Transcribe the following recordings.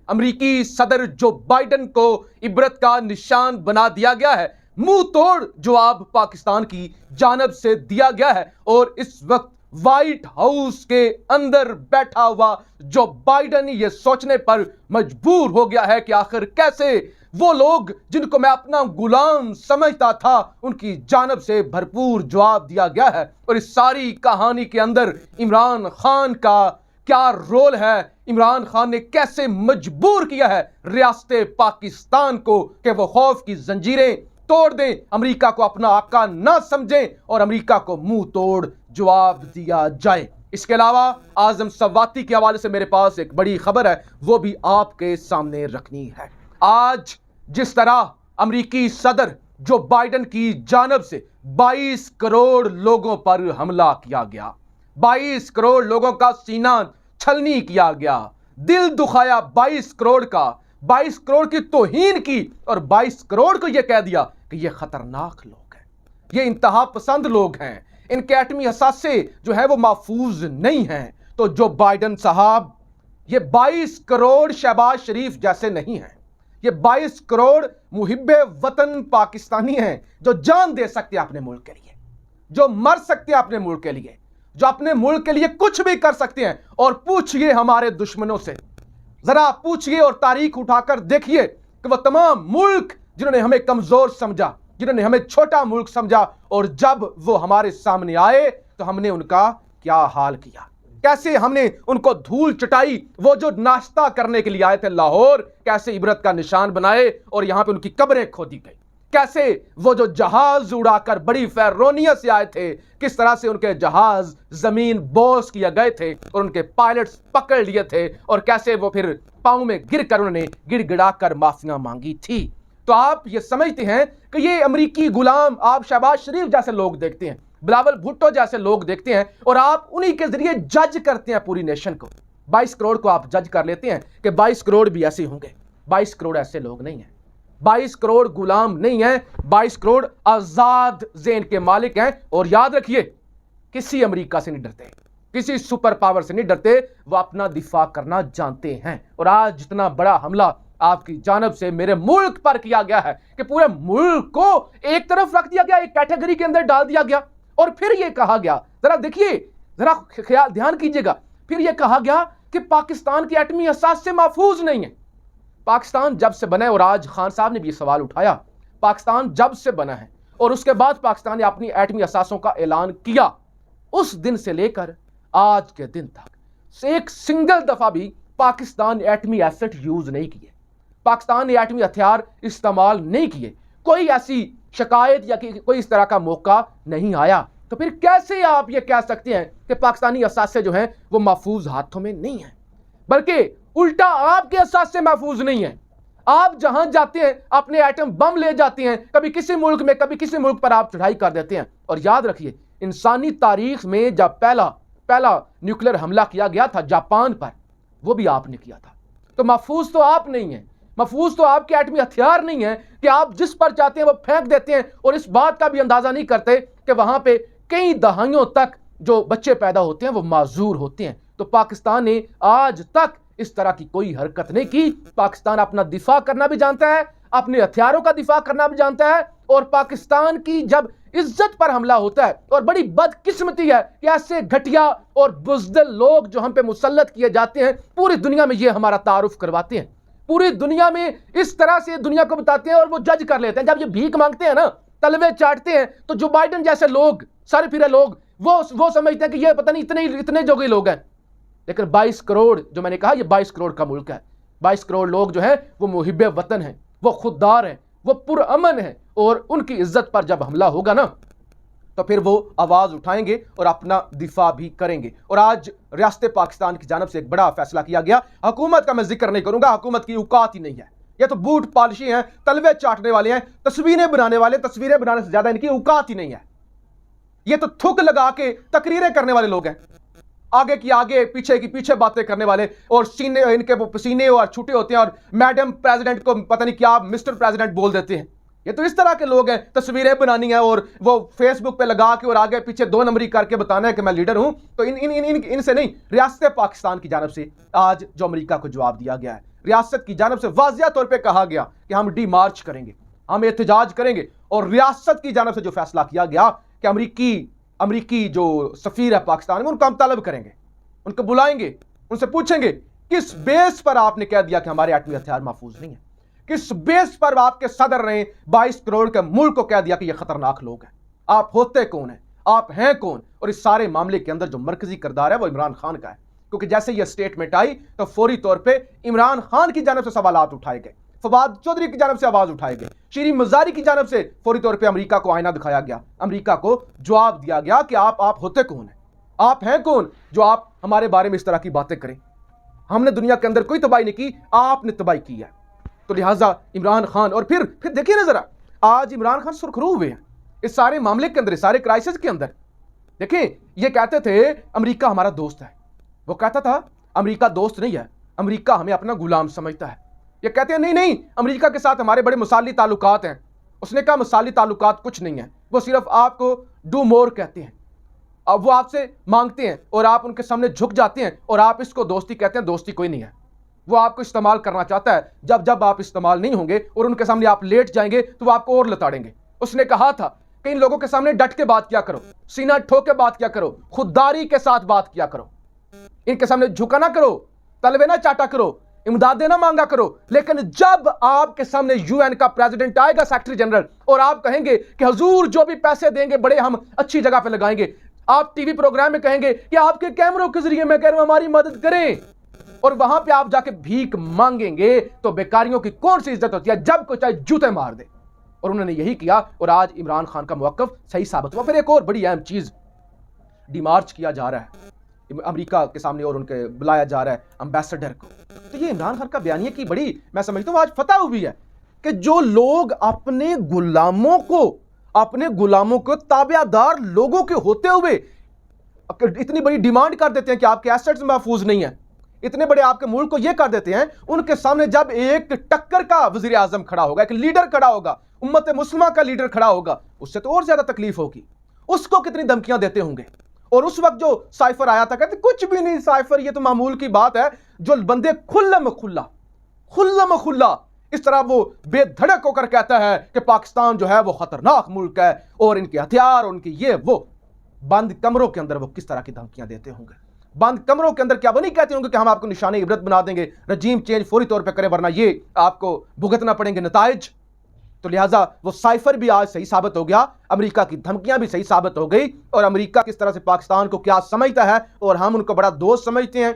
अमेरिकी सदर जो बाइडन को इबरत का निशान बना दिया गया है। मुंह तोड़ जवाब पाकिस्तान की जानब से दिया गया है और इस वक्त व्हाइट हाउस के अंदर बैठा हुआ जो बाइडन यह सोचने पर मजबूर हो गया है कि आखिर कैसे वो लोग जिनको मैं अपना गुलाम समझता था उनकी जानब से भरपूर जवाब दिया गया है। और इस सारी कहानी के अंदर इमरान खान का क्या रोल है, इमरान खान ने कैसे मजबूर किया है रियासत पाकिस्तान को कि वो खौफ की जंजीरें तोड़ दें, अमेरिका को अपना आका ना समझें और अमेरिका को मुंह तोड़ जवाब दिया जाए। इसके अलावा आजम सवाती के हवाले से मेरे पास एक बड़ी खबर है, वो भी आपके सामने रखनी है। आज जिस तरह अमेरिकी सदर जो बाइडन की जानब से 22 करोड़ लोगों पर हमला किया गया, 22 करोड़ लोगों का सीना छलनी किया गया, दिल दुखाया 22 करोड़ का, 22 करोड़ की तौहीन की और 22 करोड़ को यह कह दिया कि ये खतरनाक लोग हैं, ये इंतहा पसंद लोग हैं, इनके एटमी असासे जो है वो महफूज नहीं हैं। तो जो बाइडन साहब ये 22 करोड़ शहबाज शरीफ जैसे नहीं हैं, ये 22 करोड़ मुहिब्बे वतन पाकिस्तानी हैं जो जान दे सकते हैं अपने मुल्क के लिए, जो मर सकते हैं अपने मुल्क के लिए, जो अपने मुल्क के लिए कुछ भी कर सकते हैं। और पूछिए हमारे दुश्मनों से, जरा पूछिए और तारीख उठाकर देखिए कि वह तमाम मुल्क जिन्होंने हमें कमजोर समझा, जिन्होंने हमें छोटा मुल्क समझा, और जब वो हमारे सामने आए तो हमने उनका क्या हाल किया, कैसे हमने उनको धूल चटाई। वो जो नाश्ता करने के लिए आए थे लाहौर, कैसे इबरत का निशान बनाए और यहां पे उनकी कब्रें खोदी गई, कैसे वो जो जहाज उड़ाकर बड़ी फैरोनियत से आए थे, किस तरह से उनके जहाज जमीन बोस किए गए थे और उनके पायलट्स पकड़ लिए थे, और कैसे वो फिर पांव में गिरकर उन्होंने गिड़गिड़ाकर माफियां मांगी थी। तो आप ये समझते हैं कि ये अमेरिकी गुलाम आप शहबाज शरीफ जैसे लोग देखते हैं, बिलावल भुट्टो जैसे लोग देखते हैं, और आप उन्हीं के जरिए जज करते हैं पूरी नेशन को। 22 करोड़ को आप जज कर लेते हैं कि 22 करोड़ भी ऐसे होंगे। 22 करोड़ ऐसे लोग नहीं हैं, 22 करोड़ गुलाम नहीं हैं, 22 करोड़ आजाद ज़हन के मालिक हैं। और याद रखिए, किसी अमेरिका से नहीं डरते, किसी सुपर पावर से नहीं डरते, वो अपना दिफा करना जानते हैं। और आज जितना बड़ा हमला आपकी जानब से मेरे मुल्क पर किया गया है कि पूरे मुल्क को एक तरफ रख दिया गया, एक कैटेगरी के अंदर डाल दिया गया, और फिर यह कहा गया, जरा देखिए, जरा ख्याल ध्यान कीजिएगा, फिर यह कहा गया कि पाकिस्तान की एटमी असास से महफूज नहीं है। पाकिस्तान जब से बना है, और आज खान साहब ने भी सवाल उठाया, पाकिस्तान जब से बना है और उसके बाद पाकिस्तान ने अपनी एटमी असासों का ऐलान किया, उस दिन से लेकर आज के दिन तक एक सिंगल दफा भी पाकिस्तान एटमी एसेट यूज नहीं किए, पाकिस्तान ने एटमी हथियार इस्तेमाल नहीं किए, कोई ऐसी शिकायत या कोई इस तरह का मौका नहीं आया। तो फिर कैसे आप ये कह सकते हैं कि पाकिस्तानी असासे जो हैं वो महफूज हाथों में नहीं है, बल्कि उल्टा आपके असासे महफूज नहीं है। आप जहां जाते हैं अपने एटम बम ले जाते हैं, कभी किसी मुल्क में कभी किसी मुल्क पर आप चढ़ाई कर देते हैं। और याद रखिए, इंसानी तारीख में जब पहला न्यूक्लियर हमला किया गया था जापान पर, वो भी आपने किया था। तो महफूज तो आप नहीं है, महफूज तो आपके एटमी हथियार नहीं है कि आप जिस पर चाहते हैं वो फेंक देते हैं, और इस बात का भी अंदाजा नहीं करते कि वहां पे कई दहाइयों तक जो बच्चे पैदा होते हैं वो माजूर होते हैं। तो पाकिस्तान ने आज तक इस तरह की कोई हरकत नहीं की। पाकिस्तान अपना दिफा करना भी जानता है, अपने हथियारों का दिफा करना भी जानता है, और पाकिस्तान की जब इज्जत पर हमला होता है, और बड़ी बदकिस्मती है कि ऐसे घटिया और बुज़दिल लोग जो हम पे मुसल्लत किए जाते हैं, पूरी दुनिया में ये हमारा तारुफ करवाते हैं, पूरी दुनिया में इस तरह से दुनिया को बताते हैं और वो जज कर लेते हैं। जब ये भीख मांगते हैं ना, तलवे चाटते हैं, तो जो बाइडन जैसे लोग, सर फिरे लोग, वो समझते हैं कि ये पता नहीं इतने जोगे लोग हैं। लेकिन 22 करोड़, जो मैंने कहा, ये 22 करोड़ का मुल्क है। 22 करोड़ लोग जो है वो मुहिब्बे वतन हैं, वो खुददार हैं, वो पुरअमन हैं, और उनकी इज्जत पर जब हमला होगा ना, तो फिर वो आवाज़ उठाएंगे और अपना दिफा भी करेंगे। और आज रियासत पाकिस्तान की जानब से एक बड़ा फैसला किया गया। हुकूमत का मैं जिक्र नहीं करूंगा, हुकूमत की औकात ही नहीं है, ये तो बूट पॉलिशी हैं, तलवे चाटने वाले हैं, तस्वीरें बनाने वाले, तस्वीरें बनाने से ज्यादा इनकी औकात ही नहीं है। ये तो थुक लगा के तकरीरें करने वाले लोग हैं, आगे की आगे पीछे की पीछे बातें करने वाले, और सीने इनके पसीने और छूटे होते हैं, और मैडम प्रेसिडेंट को पता नहीं क्या मिस्टर प्रेसिडेंट बोल देते हैं। ये तो इस तरह के लोग हैं, तस्वीरें बनानी है और वो फेसबुक पे लगा के और आगे पीछे 2 नंबरी करके बताना है कि मैं लीडर हूं। तो इनसे नहीं, रियासत पाकिस्तान की जानब से आज जो अमेरिका को जवाब दिया गया है रियासत की जानिब से वाज़िया तौर पे कहा गया कि हम डी मार्च करेंगे, हम एहतजाज करेंगे, और रियासत की जानिब से जो फैसला किया गया कि अमरीकी जो सफीर है पाकिस्तान में, उनको हम तलब करेंगे, उनको बुलाएंगे, उनसे पूछेंगे किस बेस पर आपने कह दिया कि हमारे एटमी हथियार महफूज नहीं है, किस बेस पर आपके सदर ने 22 करोड़ के मुल्क को कह दिया कि ये खतरनाक लोग हैं, आप होते कौन हैं, आप हैं कौन। और इस सारे मामले के अंदर जो मरकजी किरदार है वो इमरान खान का है, क्योंकि जैसे ये स्टेटमेंट आई तो फौरी तौर पे इमरान खान की जानिब से सवालात उठाए गए, फवाद चौधरी की जानिब से आवाज उठाए गए, शीरी मजारी की जानिब से फौरी तौर पे अमेरिका को आईना दिखाया गया, अमेरिका को जवाब दिया गया कि आप होते कौन हैं, आप हैं कौन जो आप हमारे बारे में इस तरह की बातें करें। हमने दुनिया के अंदर कोई तबाही नहीं की, आपने तबाही की है। तो लिहाजा इमरान खान, और फिर देखिए ना जरा, आज इमरान खान सुर्खरू हुए हैं इस सारे मामले के अंदर, इस सारे क्राइसिस के अंदर। देखिए, ये कहते थे अमेरिका हमारा दोस्त है, वो कहता था अमेरिका दोस्त नहीं है, अमेरिका हमें अपना गुलाम समझता है। ये कहते हैं नहीं, अमेरिका के साथ हमारे बड़े मसाली ताल्लुकात हैं। उसने कहा मसाली ताल्लुकात कुछ नहीं है, वो सिर्फ आपको डू मोर कहते हैं। अब वो आपसे मांगते हैं और आप उनके सामने झुक जाते हैं और आप इसको दोस्ती कहते हैं, दोस्ती कोई नहीं है। वो आपको इस्तेमाल करना चाहता है, जब आप इस्तेमाल नहीं होंगे और उनके सामने आप लेट जाएंगे तो वो आपको और लताड़ेंगे। उसने कहा था कि इन लोगों के सामने डट के बात किया करो, सीना ठोक के बात किया करो, खुददारी के साथ बात किया करो, इनके सामने झुका ना करो, तलवे ना चाटा करो, इमदादें ना मांगा करो। लेकिन जब आपके सामने यूएन का प्रेसिडेंट आएगा, सेक्रेटरी जनरल, और आप कहेंगे कि हुजूर जो भी पैसे देंगे बड़े हम अच्छी जगह पे लगाएंगे, आप टीवी प्रोग्राम में कहेंगे कि आपके कैमरों के जरिए मैं कह रहा हूं हमारी मदद करें, और वहां पे आप जाके भीख मांगेंगे, तो बेकारियों की कौन सी इज्जत होती है जब कोई चाहे जूते मार दे। और उन्होंने यही किया, और आज इमरान खान का मौक़िफ़ सही साबित हुआ। फिर एक और बड़ी अहम चीज, डिमार्च किया जा रहा है अमेरिका के सामने और उनके बुलाया जा रहा है एम्बेसडर को। तो ये इमरान खान का बयानिया की बड़ी, मैं समझता हूं आज फतह हुई है कि जो लोग अपने गुलामों को ताबेदार लोगों के होते हुए इतनी बड़ी डिमांड कर देते हैं कि आपके एसेट्स महफूज नहीं है, इतने बड़े आपके मुल्क को यह कर देते हैं, उनके सामने जब एक टक्कर का वजीर आजम खड़ा होगा, एक लीडर खड़ा होगा, उम्मत मुस्लिमा का लीडर खड़ा होगा, उससे तो और ज्यादा तकलीफ होगी। उसको कितनी धमकियां देते होंगे। और उस वक्त जो साइफर आया था, कहते कुछ भी नहीं साइफर, ये तो मामूल की बात है। जो बंदे खुल्लम खुल्ला इस तरह वो बेधड़क होकर कहता है कि पाकिस्तान जो है वो खतरनाक मुल्क है और इनके हथियार, उनकी ये वो, बंद कमरों के अंदर वो किस तरह की धमकियां देते होंगे। बंद कमरों के अंदर क्या वो नहीं कहते होंगे कि हम आपको निशाने इबरत बना देंगे, रजीम चेंज फौरी तौर पर करें वरना ये आपको भुगतना पड़ेंगे नताइज। तो लिहाजा वो साइफर भी आज सही साबित हो गया, अमेरिका की धमकियां भी सही साबित हो गई, और अमेरिका किस तरह से पाकिस्तान को क्या समझता है और हम उनको बड़ा दोस्त समझते हैं,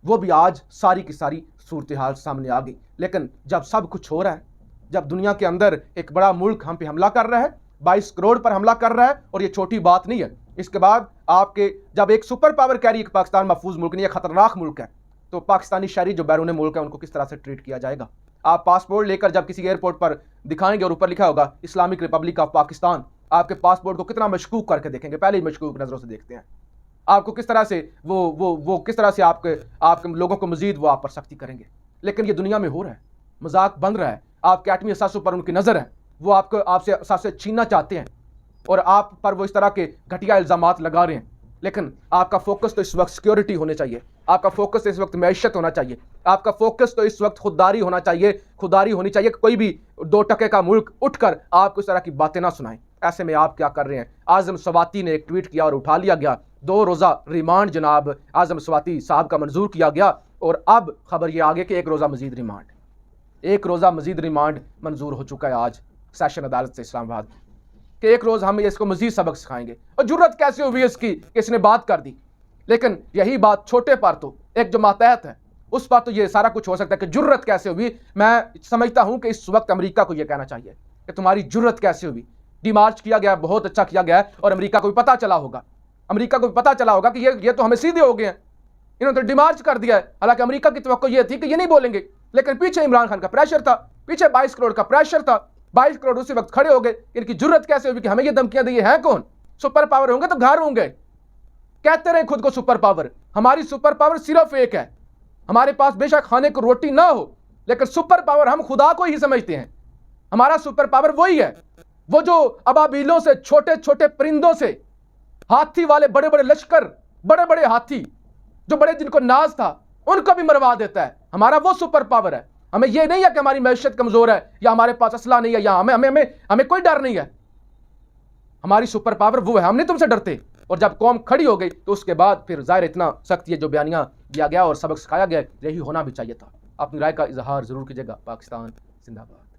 वो भी आज सारी की सारी सूरत हाल सामने आ गई। लेकिन जब सब कुछ हो रहा है, जब दुनिया के अंदर एक बड़ा मुल्क हम पे हमला कर रहा है, 22 करोड़ पर हमला कर रहा है, और ये छोटी बात नहीं है। इसके बाद आपके जब एक सुपर पावर कह रही है कि पाकिस्तान महफूज मुल्क नहीं है, खतरनाक मुल्क है, तो पाकिस्तानी शहरी जो बैरून मुल्क है उनको किस तरह से ट्रीट किया जाएगा। आप पासपोर्ट लेकर जब किसी एयरपोर्ट पर दिखाएंगे और ऊपर लिखा होगा इस्लामिक रिपब्लिक ऑफ पाकिस्तान, आपके पासपोर्ट को कितना मशकूक करके देखेंगे, पहले ही मशकूक नजरों से देखते हैं। आपको किस तरह से वो किस तरह से आपके लोगों को मजीद वो आप पर सख्ती करेंगे। लेकिन ये दुनिया में हो रहा है, मजाक बन रहा है, आपके एटमी असासों पर उनकी नजर है, वो आपसे असासे छीनना चाहते हैं और आप पर वो इस तरह के घटिया इल्जामात लगा रहे हैं। लेकिन आपका फोकस तो इस वक्त सिक्योरिटी होनी चाहिए, आपका फोकस तो इस वक्त मैशत होना चाहिए, आपका फोकस तो इस वक्त खुददारी होना चाहिए, खुददारी होनी चाहिए कि कोई भी 2 टके का मुल्क उठकर आपको इस तरह की बातें ना सुनाएं। ऐसे में आप क्या कर रहे हैं। आजम स्वाति ने एक ट्वीट किया और उठा लिया गया, 2 रोज़ा रिमांड जनाब आजम स्वाति साहब का मंजूर किया गया, और अब खबर यह आ गई कि 1 रोज़ा मजीद रिमांड, 1 रोज़ा मजीद रिमांड मंजूर हो चुका है आज सेशन अदालत से इस्लामाबाद कि 1 रोज़ हम इसको मजीद सबक सिखाएंगे। और जुर्रत कैसे हुई इसकी कि इसने बात कर दी। लेकिन यही बात छोटे पर तो एक जो मातहत है उस पर तो ये सारा कुछ हो सकता है कि जुर्रत कैसे हुई। मैं समझता हूं कि इस वक्त अमेरिका को यह कहना चाहिए कि तुम्हारी जुर्रत कैसे हुई। डिमार्च किया गया, बहुत अच्छा किया गया है, और अमेरिका को भी पता चला होगा, अमेरिका को भी पता चला होगा कि ये तो हमें सीधे हो गए हैं, इन्होंने तो डिमार्च कर दिया है। हालांकि अमेरिका की तवक्को यह थी कि ये नहीं बोलेंगे, लेकिन पीछे इमरान खान का प्रेशर था, पीछे 22 करोड़ का प्रेशर था। 22 करोड़ उसी वक्त खड़े हो गए। इनकी जुर्रत कैसे हुई कि हमें ये धमकियां दी है कौन? सुपर पावर होंगे तो घर होंगे, कहते रहे खुद को सुपर पावर। हमारी सुपर पावर सिर्फ एक है, हमारे पास बेशक खाने को रोटी ना हो, लेकिन सुपर पावर हम खुदा को ही समझते हैं। हमारा सुपर पावर वही है, वो जो अबाबीलों से, छोटे छोटे परिंदों से, हाथी वाले बड़े बड़े लश्कर, बड़े बड़े हाथी जो बड़े जिनको नाज था, उनको भी मरवा देता है। हमारा वो सुपर पावर है। हमें ये नहीं है कि हमारी मैशत कमजोर है या हमारे पास असला नहीं है या हमें कोई डर नहीं है। हमारी सुपर पावर वो है, हम नहीं तुमसे डरते। और जब कौम खड़ी हो गई तो उसके बाद फिर जाहिर इतना सख्त ये जो बयानियां दिया गया और सबक सिखाया गया, यही होना भी चाहिए था। अपनी राय का इजहार जरूर कीजिएगा। पाकिस्तान जिंदाबाद।